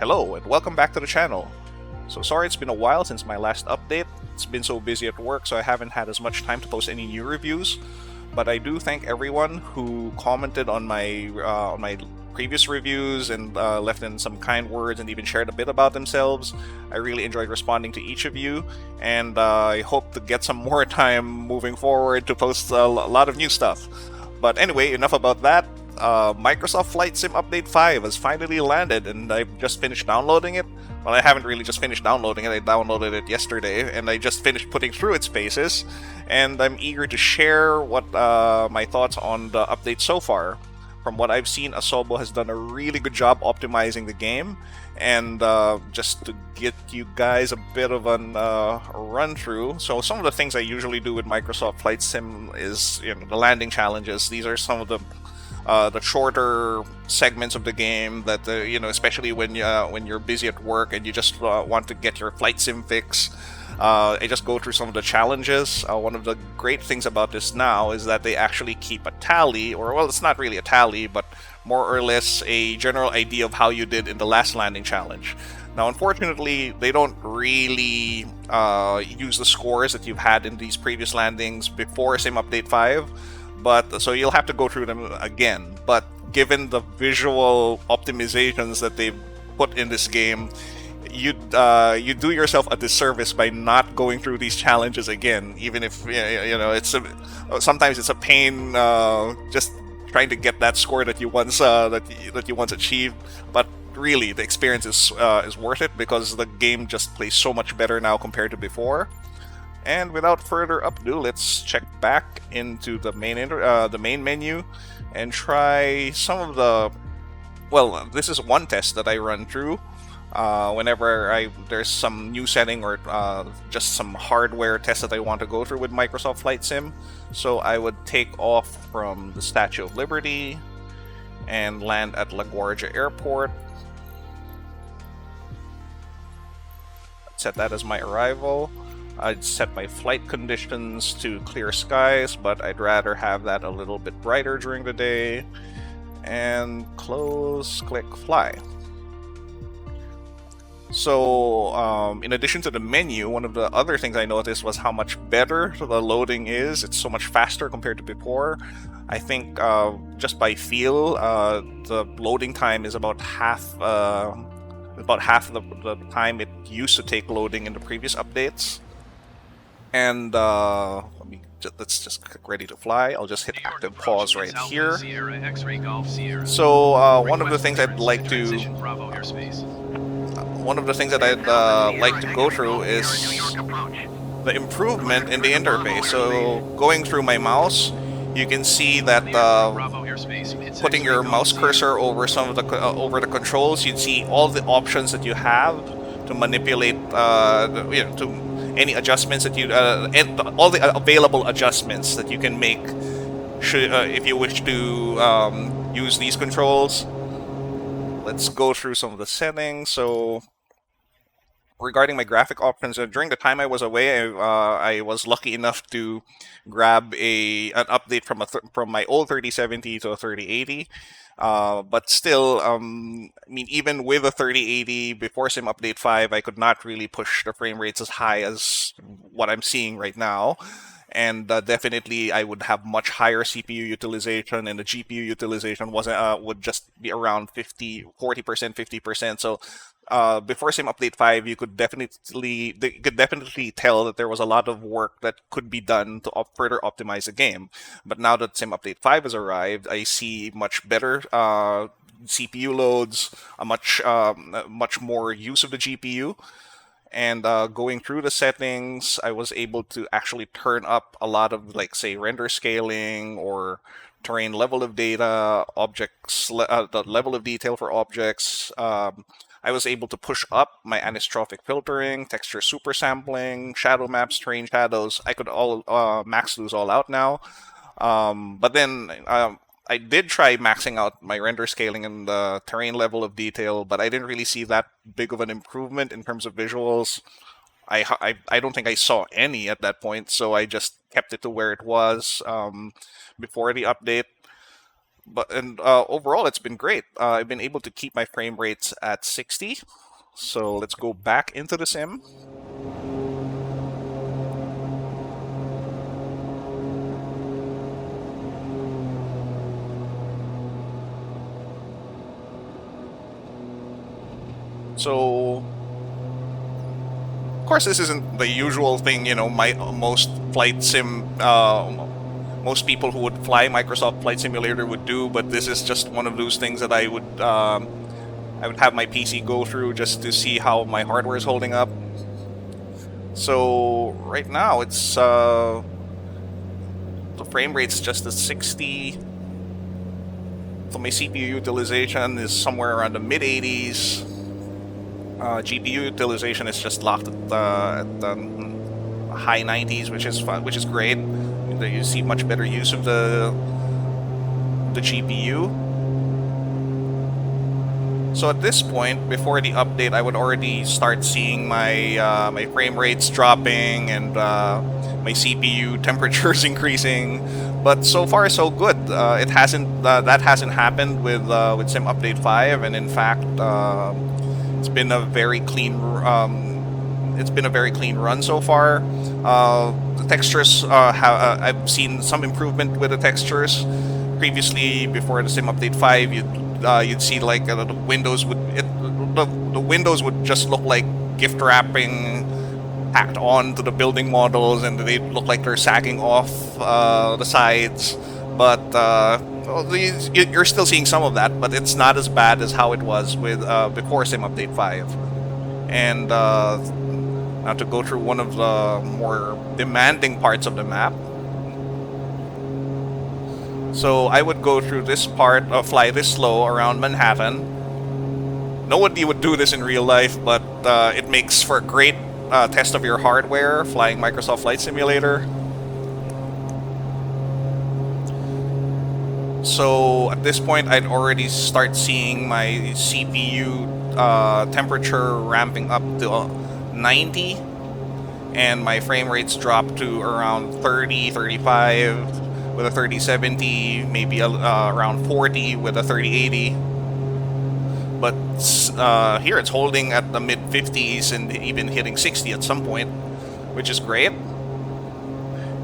Hello and welcome back to the channel. So sorry it's been a while since my last update. It's been so busy at work so I haven't had as much time to post any new reviews. But I do thank everyone who commented on my previous reviews and left in some kind words and even shared a bit about themselves. I really enjoyed responding to each of you, and I hope to get some more time moving forward to post a lot of new stuff. But anyway, enough about that. Microsoft Flight Sim Update 5 has finally landed, and I've just finished downloading it. Well, I haven't really just finished downloading it, I downloaded it yesterday, and I just finished putting through its paces, and I'm eager to share what my thoughts on the update so far. From what I've seen, Asobo has done a really good job optimizing the game, and just to get you guys a bit of a run through. So some of the things I usually do with Microsoft Flight Sim is, the landing challenges. These are some of the shorter segments of the game that especially when you're busy at work and you just want to get your flight sim fix. I just go through some of the challenges. One of the great things about this now is that they actually keep a tally, or well, it's not really a tally, but more or less a general idea of how you did in the last landing challenge. Now, unfortunately, they don't really use the scores that you've had in these previous landings before Sim Update 5. But so you'll have to go through them again. But given the visual optimizations that they've put in this game, you do yourself a disservice by not going through these challenges again. Even if sometimes it's a pain just trying to get that score that you once achieved. But really, the experience is worth it because the game just plays so much better now compared to before. And without further ado, let's check back into the main menu and try some of the. Well, this is one test that I run through whenever there's some new setting or just some hardware test that I want to go through with Microsoft Flight Sim. So I would take off from the Statue of Liberty and land at LaGuardia Airport. Set that as my arrival. I'd set my flight conditions to clear skies, but I'd rather have that a little bit brighter during the day. And close, click, fly. So, in addition to the menu, one of the other things I noticed was how much better the loading is. It's so much faster compared to before. I think just by feel, the loading time is about half the time it used to take loading in the previous updates. And let's just click ready to fly. I'll just hit active pause right here. So one of the things I'd like to go through is the improvement in the interface. So going through my mouse, you can see that putting your mouse cursor over some of the over the controls, you'd see all the options that you have to manipulate to any adjustments that and all the available adjustments that you can make if you wish to use these controls. Let's go through some of the settings. So regarding my graphic options, during the time I was away, I was lucky enough to grab an update from my old 3070 to a 3080. But still, I mean, even with a 3080 before Sim Update 5, I could not really push the frame rates as high as what I'm seeing right now. And definitely, I would have much higher CPU utilization, and the GPU utilization would just be around 40%, 50%. So before Sim Update 5, you could definitely tell that there was a lot of work that could be done to further optimize the game. But now that Sim Update 5 has arrived, I see much better CPU loads, a much more use of the GPU. And going through the settings, I was able to actually turn up a lot of, like, say, render scaling or terrain level of data, the level of detail for objects. I was able to push up my anisotropic filtering, texture super sampling, shadow maps, terrain shadows. I could all max those all out now. But then I did try maxing out my render scaling and the terrain level of detail, but I didn't really see that big of an improvement in terms of visuals. I don't think I saw any at that point, so I just kept it to where it was before the update. But overall, it's been great. I've been able to keep my frame rates at 60. So let's go back into the sim. So, of course, this isn't the usual thing, you know, most most people who would fly Microsoft Flight Simulator would do, but this is just one of those things that I would have my PC go through just to see how my hardware is holding up. So right now it's the frame rate's just at 60. So my CPU utilization is somewhere around the mid 80s. GPU utilization is just locked at the high 90s, which is great. You see much better use of the GPU. So at this point, before the update, I would already start seeing my my frame rates dropping and my CPU temperatures increasing. But so far, so good. It hasn't that hasn't happened with Sim Update 5, and in fact, it's been a very clean run so far. The textures I've seen some improvement with the textures. Previously, before the Sim Update 5, you'd see like the windows would just look like gift wrapping packed onto the building models, and they look like they're sagging off the sides. But you're still seeing some of that, but it's not as bad as how it was with before Sim Update 5. And now to go through one of the more demanding parts of the map. So I would go through this part, fly this slow around Manhattan. Nobody would do this in real life, but it makes for a great test of your hardware, flying Microsoft Flight Simulator. So at this point, I'd already start seeing my CPU temperature ramping up to 90, and my frame rates drop to around 30, 35 with a 3070, maybe around 40 with a 3080. But here it's holding at the mid 50s and even hitting 60 at some point, which is great.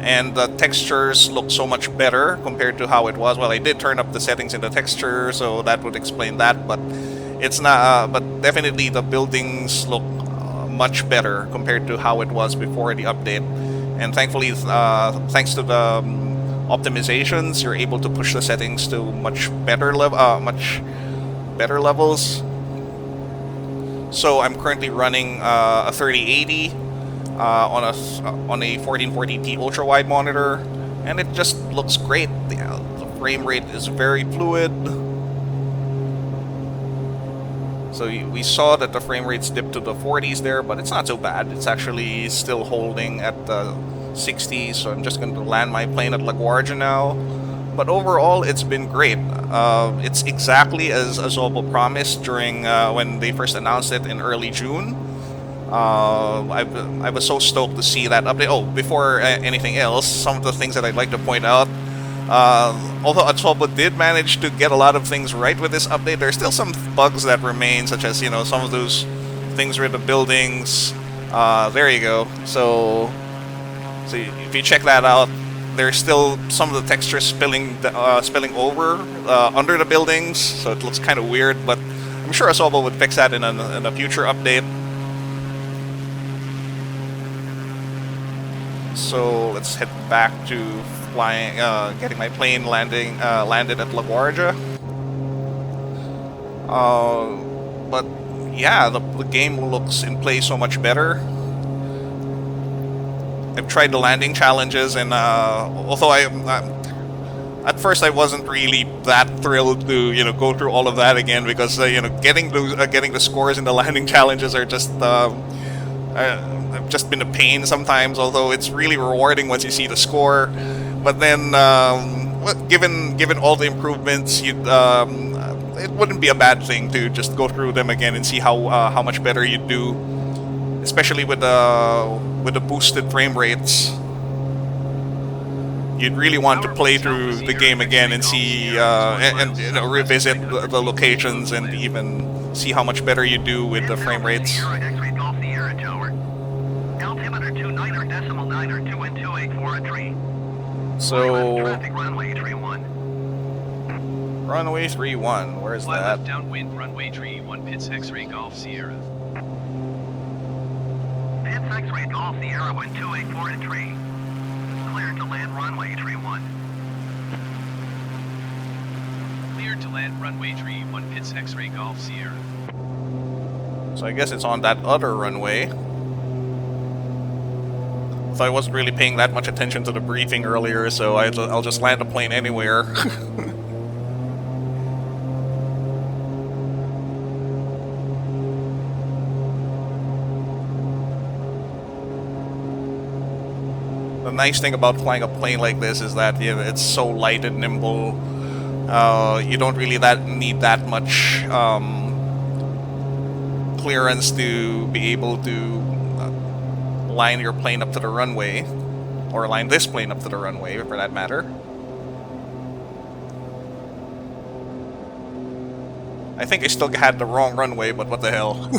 And the textures look so much better compared to how it was. Well, I did turn up the settings in the texture, so that would explain that. But it's not. But definitely the buildings look much better compared to how it was before the update. And thankfully, thanks to the optimizations, you're able to push the settings to much better levels. So I'm currently running a 3080 on a 1440p ultrawide monitor, and it just looks great. The frame rate is very fluid. So we saw that the frame rates dipped to the 40s there, but it's not so bad. It's actually still holding at the 60s, so I'm just going to land my plane at LaGuardia now. But overall, it's been great. It's exactly as Asobo promised during when they first announced it in early June. I was so stoked to see that update. Oh, before anything else, some of the things that I'd like to point out. Although Asobo did manage to get a lot of things right with this update, there's still some bugs that remain, such as, you know, some of those things with the buildings. There you go. So if you check that out, there's still some of the texture spilling over under the buildings, so it looks kind of weird. But I'm sure Asobo would fix that in a future update. So let's head back to flying, getting my plane landed at LaGuardia. But yeah, the game looks in play so much better. I've tried the landing challenges, and although at first I wasn't really that thrilled to go through all of that again, because getting the scores in the landing challenges are just I've just been a pain sometimes. Although it's really rewarding once you see the score, but then given all the improvements, it wouldn't be a bad thing to just go through them again and see how much better you do, especially with the boosted frame rates. you'd really want to play through the game again and see, and you know, revisit the locations and even see how much better you do with the frame rates. So, runway 31, where's that? Downwind, runway 31, Pitts X-ray Golf Sierra. Pitts X-ray Golf Sierra, wind 284 and 3. Cleared to land runway 31. Cleared to land runway 31, Pitts X-ray Golf Sierra. So I guess it's on that other runway. So I wasn't really paying that much attention to the briefing earlier, so I'll just land the plane anywhere. The nice thing about flying a plane like this is that, you know, it's so light and nimble. You don't really need that much clearance to be able to line your plane up to the runway, or line this plane up to the runway for that matter. I think I still had the wrong runway, but what the hell.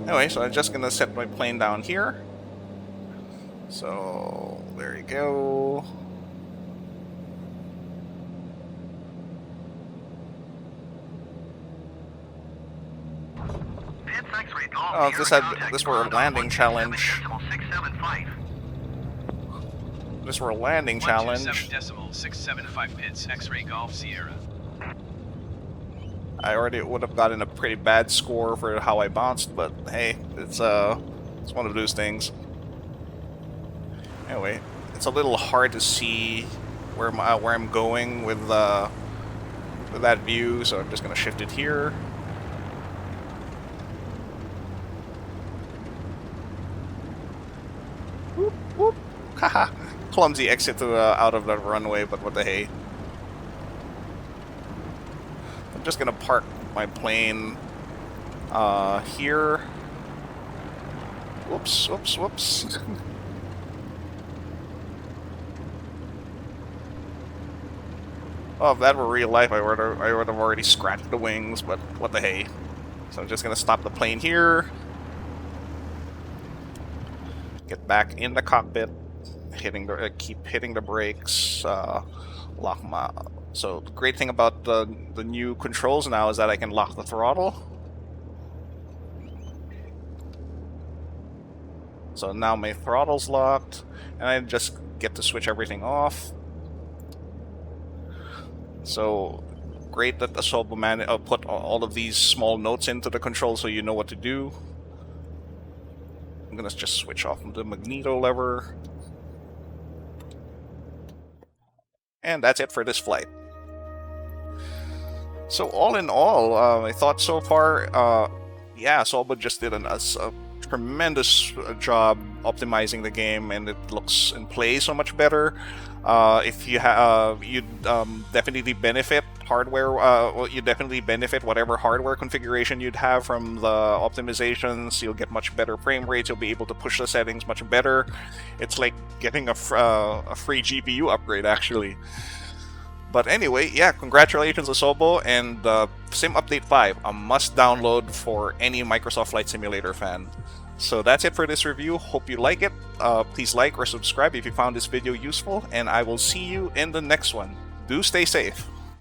Anyway, so I'm just gonna set my plane down here. So there you go. Oh, if this were a landing challenge. This were a landing challenge. 127.675 Pitts X-ray Golf Sierra. I already would have gotten a pretty bad score for how I bounced, but hey, it's one of those things. Anyway, it's a little hard to see where I'm going with that view, so I'm just gonna shift it here. Whoop, whoop. Haha, clumsy exit out of the runway, but what the hey. I'm just gonna park my plane here. Whoops, whoops, whoops. Oh, if that were real life, I would have already scratched the wings, but what the hey. So I'm just gonna stop the plane here. Get back in the cockpit, keep hitting the brakes, lock my... So the great thing about the new controls now is that I can lock the throttle. So now my throttle's locked, and I just get to switch everything off. So great that Asobo put all of these small notes into the control so you know what to do. I'm gonna just switch off the magneto lever. And that's it for this flight. So all in all, I thought so far, yeah, Asobo just did a tremendous job optimizing the game, and it looks and plays so much better. If you you'd definitely benefit hardware. Well, you definitely benefit whatever hardware configuration you'd have from the optimizations. You'll get much better frame rates. You'll be able to push the settings much better. It's like getting a free GPU upgrade, actually. But anyway, yeah, congratulations Asobo, and Sim Update 5, a must download for any Microsoft Flight Simulator fan. So that's it for this review. Hope you like it. Please like or subscribe if you found this video useful, and I will see you in the next one. Do stay safe.